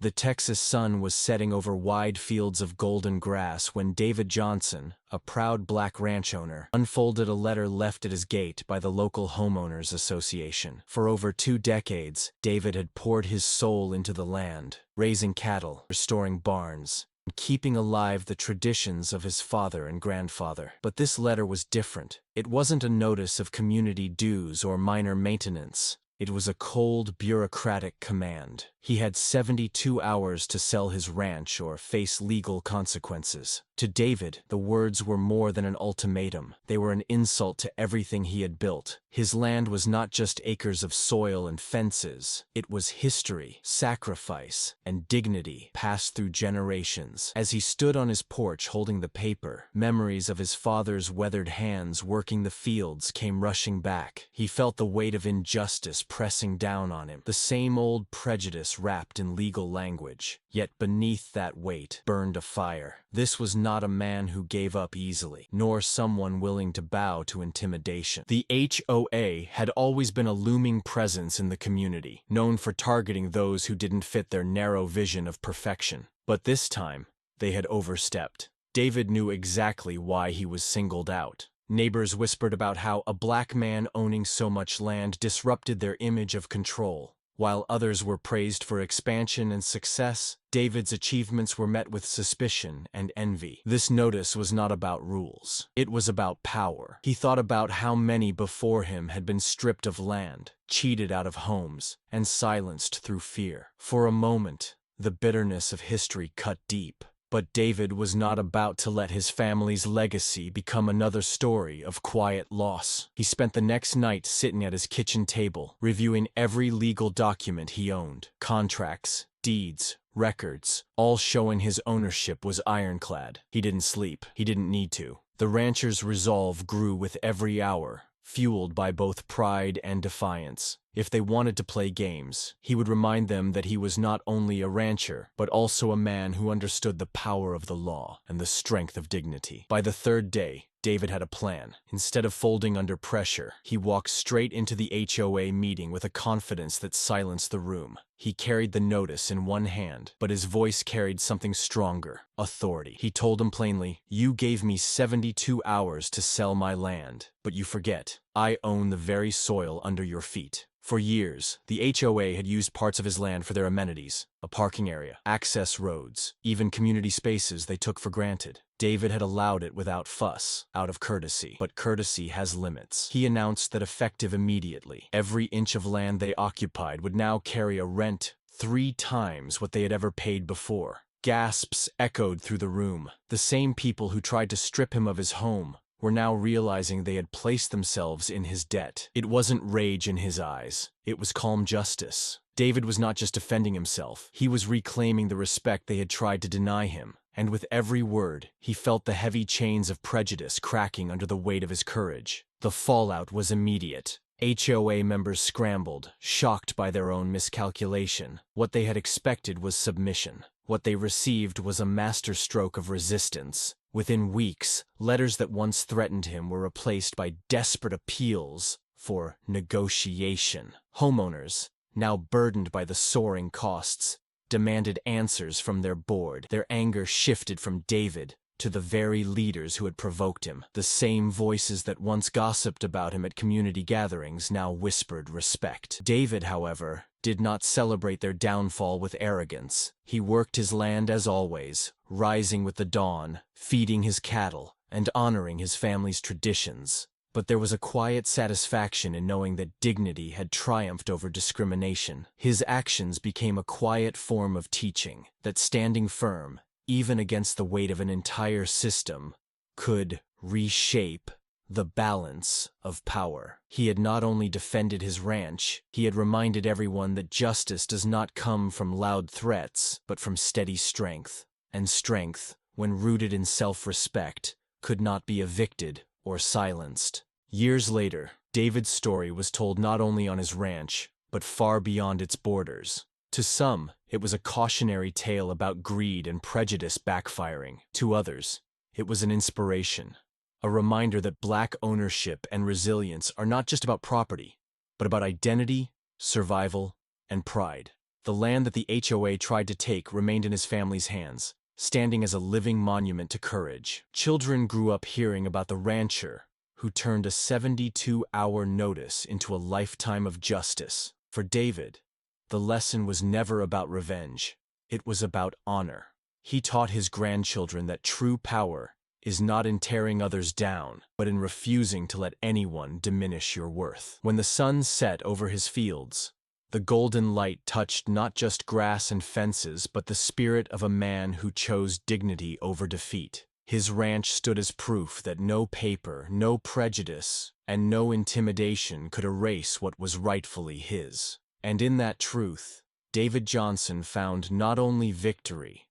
The Texas sun was setting over wide fields of golden grass when David Johnson, a proud black ranch owner, unfolded a letter left at his gate by the local homeowners association. For over 2 decades, David had poured his soul into the land, raising cattle, restoring barns, and keeping alive the traditions of his father and grandfather. But this letter was different. It wasn't a notice of community dues or minor maintenance. It was a cold, bureaucratic command. He had 72 hours to sell his ranch or face legal consequences. To David, the words were more than an ultimatum. They were an insult to everything he had built. His land was not just acres of soil and fences. It was history, sacrifice, and dignity passed through generations. As he stood on his porch holding the paper, memories of his father's weathered hands working the fields came rushing back. He felt the weight of injustice pressing down on him, the same old prejudice wrapped in legal language. Yet beneath that weight burned a fire. This was not a man who gave up easily, nor someone willing to bow to intimidation. The HOA had always been a looming presence in the community, known for targeting those who didn't fit their narrow vision of perfection. But this time, they had overstepped. David knew exactly why he was singled out. Neighbors whispered about how a black man owning so much land disrupted their image of control. While others were praised for expansion and success, David's achievements were met with suspicion and envy. This notice was not about rules. It was about power. He thought about how many before him had been stripped of land, cheated out of homes, and silenced through fear. For a moment, the bitterness of history cut deep. But David was not about to let his family's legacy become another story of quiet loss. He spent the next night sitting at his kitchen table, reviewing every legal document he owned. Contracts, deeds, records, all showing his ownership was ironclad. He didn't sleep. He didn't need to. The rancher's resolve grew with every hour, fueled by both pride and defiance. If they wanted to play games, he would remind them that he was not only a rancher, but also a man who understood the power of the law and the strength of dignity. By the 3rd day, David had a plan. Instead of folding under pressure, he walked straight into the HOA meeting with a confidence that silenced the room. He carried the notice in one hand, but his voice carried something stronger: authority. He told them plainly, "You gave me 72 hours to sell my land, but you forget, I own the very soil under your feet." For years, the HOA had used parts of his land for their amenities, a parking area, access roads, even community spaces they took for granted. David had allowed it without fuss, out of courtesy. But courtesy has limits. He announced that effective immediately, every inch of land they occupied would now carry a rent 3 times what they had ever paid before. Gasps echoed through the room. The same people who tried to strip him of his home were now realizing they had placed themselves in his debt. It wasn't rage in his eyes. It was calm justice. David was not just defending himself. He was reclaiming the respect they had tried to deny him. And with every word, he felt the heavy chains of prejudice cracking under the weight of his courage. The fallout was immediate. HOA members scrambled, shocked by their own miscalculation. What they had expected was submission. What they received was a masterstroke of resistance. Within weeks, letters that once threatened him were replaced by desperate appeals for negotiation. Homeowners, now burdened by the soaring costs, demanded answers from their board. Their anger shifted from David to the very leaders who had provoked him. The same voices that once gossiped about him at community gatherings now whispered respect. David, however, did not celebrate their downfall with arrogance. He worked his land as always, rising with the dawn, feeding his cattle, and honoring his family's traditions. But there was a quiet satisfaction in knowing that dignity had triumphed over discrimination. His actions became a quiet form of teaching, that standing firm, even against the weight of an entire system, could reshape the balance of power. He had not only defended his ranch, he had reminded everyone that justice does not come from loud threats, but from steady strength. And strength, when rooted in self-respect, could not be evicted or silenced. Years later, David's story was told not only on his ranch, but far beyond its borders. To some, it was a cautionary tale about greed and prejudice backfiring. To others, it was an inspiration, a reminder that black ownership and resilience are not just about property, but about identity, survival, and pride. The land that the HOA tried to take remained in his family's hands, standing as a living monument to courage. Children grew up hearing about the rancher who turned a 72-hour notice into a lifetime of justice. For David, the lesson was never about revenge. It was about honor. He taught his grandchildren that true power is not in tearing others down, but in refusing to let anyone diminish your worth. When the sun set over his fields, the golden light touched not just grass and fences, but the spirit of a man who chose dignity over defeat. His ranch stood as proof that no paper, no prejudice, and no intimidation could erase what was rightfully his. And in that truth, David Johnson found not only victory,